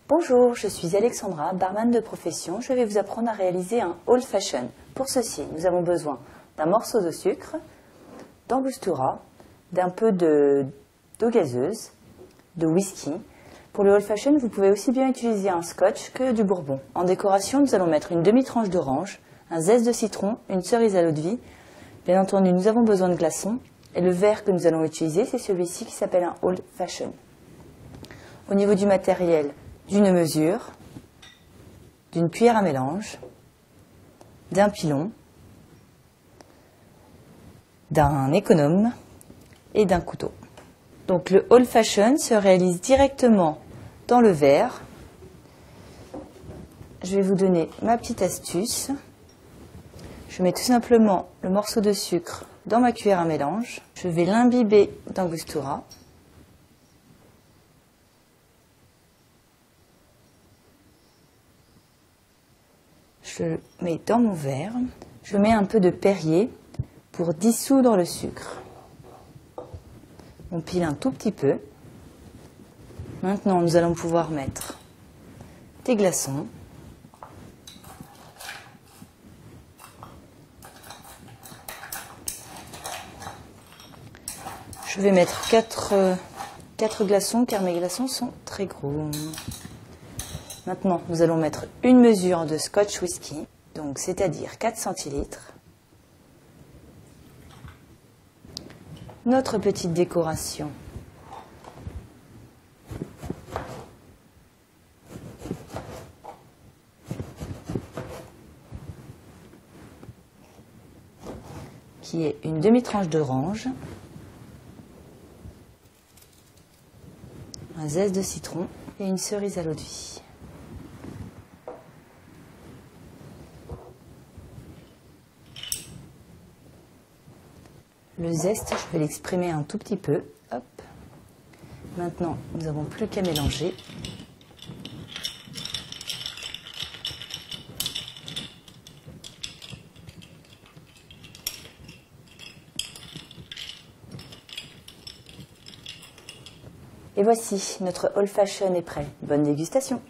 Bonjour, je suis Alexandra, barman de profession. Je vais vous apprendre à réaliser un old fashion. Pour ceci, nous avons besoin d'un morceau de sucre, d'angostura, d'un peu d'eau gazeuse, de whisky. Pour le old fashion, vous pouvez aussi bien utiliser un scotch que du bourbon. En décoration, nous allons mettre une demi-tranche d'orange, un zeste de citron, une cerise à l'eau de vie. Bien entendu, nous avons besoin de glaçons. Et le verre que nous allons utiliser, c'est celui-ci qui s'appelle un old fashion. Au niveau du matériel, d'une mesure, d'une cuillère à mélange, d'un pilon, d'un économe et d'un couteau. Donc le old fashion se réalise directement dans le verre. Je vais vous donner ma petite astuce. Je mets tout simplement le morceau de sucre dans ma cuillère à mélange. Je vais l'imbiber d'angostura. Je le mets dans mon verre. Je mets un peu de Perrier pour dissoudre le sucre. On pile un tout petit peu. Maintenant, nous allons pouvoir mettre des glaçons. Je vais mettre 4 glaçons car mes glaçons sont très gros. Maintenant, nous allons mettre une mesure de scotch whisky, donc c'est-à-dire 4 centilitres. Notre petite décoration. Qui est une demi-tranche d'orange, un zeste de citron et une cerise à l'eau de vie. Le zeste, je vais l'exprimer un tout petit peu. Hop. Maintenant, nous n'avons plus qu'à mélanger. Et voici, notre old fashion est prêt. Bonne dégustation!